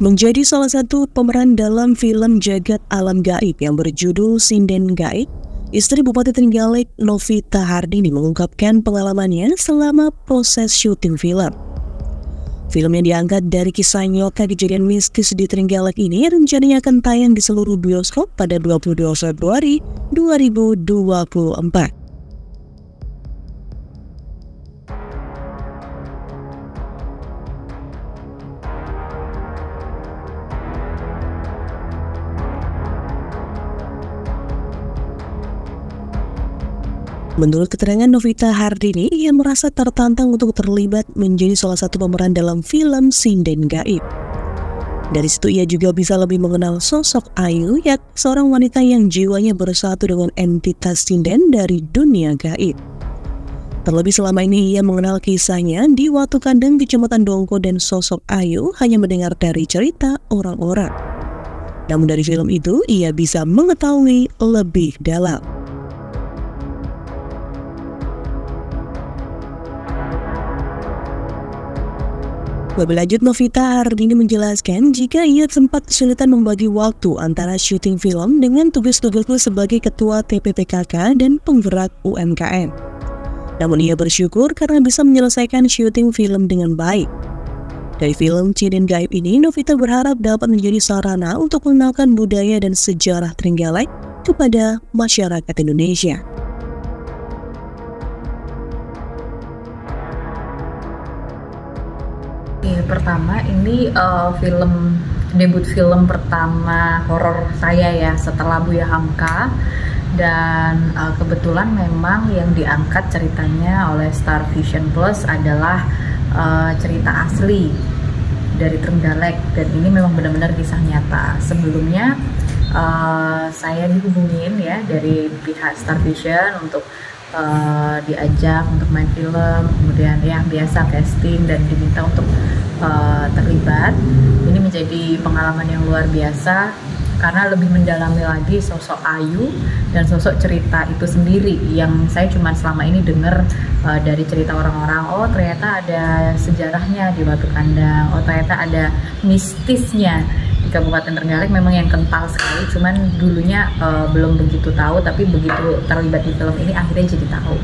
Menjadi salah satu pemeran dalam film Jagat Alam Gaib yang berjudul Sinden Gaib, istri Bupati Trenggalek Novita Hardini mengungkapkan pengalamannya selama proses syuting film. Film yang diangkat dari kisah nyata kejadian mistis di Trenggalek ini rencananya akan tayang di seluruh bioskop pada 22 Februari 2024. Menurut keterangan Novita Hardini, ia merasa tertantang untuk terlibat menjadi salah satu pemeran dalam film Sinden Gaib. Dari situ ia juga bisa lebih mengenal sosok Ayu, seorang wanita yang jiwanya bersatu dengan entitas sinden dari dunia gaib. Terlebih selama ini ia mengenal kisahnya di Watu Kandang, Kecamatan Dongko, dan sosok Ayu hanya mendengar dari cerita orang-orang. Namun dari film itu ia bisa mengetahui lebih dalam. Lebih lanjut, Novita Hardini menjelaskan jika ia sempat kesulitan membagi waktu antara syuting film dengan tugas-tugasnya sebagai Ketua TPPKK dan penggerak UMKM. Namun ia bersyukur karena bisa menyelesaikan syuting film dengan baik. Dari film Sinden Gaib ini, Novita berharap dapat menjadi sarana untuk mengenalkan budaya dan sejarah Trenggalek kepada masyarakat Indonesia. Pertama ini debut film pertama horor saya ya setelah Buya Hamka, dan kebetulan memang yang diangkat ceritanya oleh Star Vision Plus adalah cerita asli dari Trenggalek, dan ini memang benar-benar kisah nyata. Sebelumnya saya dihubungin ya dari pihak Star Vision untuk diajak untuk main film, kemudian ya biasa casting dan diminta untuk terlibat. Ini menjadi pengalaman yang luar biasa karena lebih mendalami lagi sosok Ayu dan sosok cerita itu sendiri yang saya cuma selama ini dengar dari cerita orang-orang. Oh ternyata ada sejarahnya di Watu Kandang, oh ternyata ada mistisnya di Kabupaten Trenggalek, memang yang kental sekali. Cuman dulunya belum begitu tahu, tapi begitu terlibat di film ini akhirnya jadi tahu.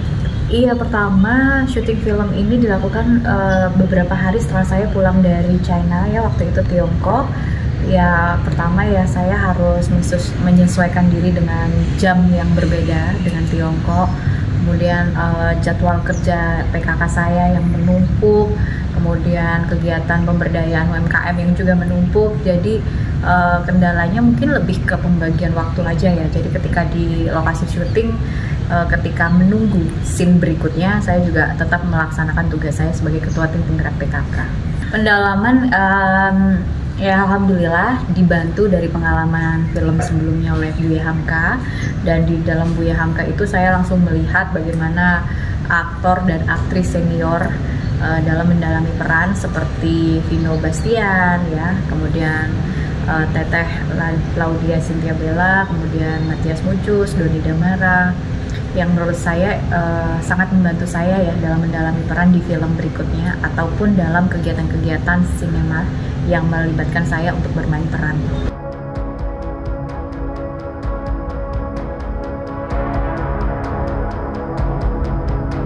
Iya, pertama syuting film ini dilakukan beberapa hari setelah saya pulang dari China ya, waktu itu Tiongkok. Ya pertama ya saya harus menyesuaikan diri dengan jam yang berbeda dengan Tiongkok. Kemudian jadwal kerja PKK saya yang menumpuk, kemudian kegiatan pemberdayaan UMKM yang juga menumpuk. Jadi kendalanya mungkin lebih ke pembagian waktu aja ya. Jadi ketika di lokasi syuting, ketika menunggu scene berikutnya, saya juga tetap melaksanakan tugas saya sebagai Ketua Tim Penggerak PKK. Pendalaman ya alhamdulillah dibantu dari pengalaman film sebelumnya oleh Buya Hamka, dan di dalam Buya Hamka itu saya langsung melihat bagaimana aktor dan aktris senior dalam mendalami peran seperti Vino Bastian ya, kemudian Teteh Claudia Cynthia Bella, kemudian Matias Mucus, Doni Damara, yang menurut saya sangat membantu saya ya dalam mendalami peran di film berikutnya ataupun dalam kegiatan-kegiatan sinema yang melibatkan saya untuk bermain peran.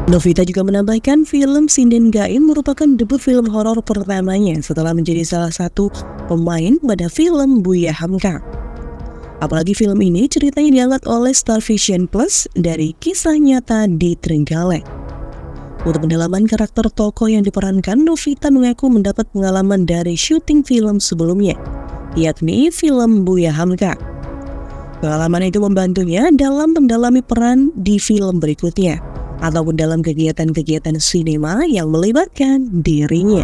Novita juga menambahkan film Sinden Gaib merupakan debut film horor pertamanya setelah menjadi salah satu pemain pada film Buya Hamka. Apalagi film ini ceritanya diangkat oleh Star Vision Plus dari kisah nyata di Trenggalek. Untuk pendalaman karakter tokoh yang diperankan, Novita mengaku mendapat pengalaman dari syuting film sebelumnya, yakni film Buya Hamka. Pengalaman itu membantunya dalam mendalami peran di film berikutnya, ataupun dalam kegiatan-kegiatan sinema yang melibatkan dirinya.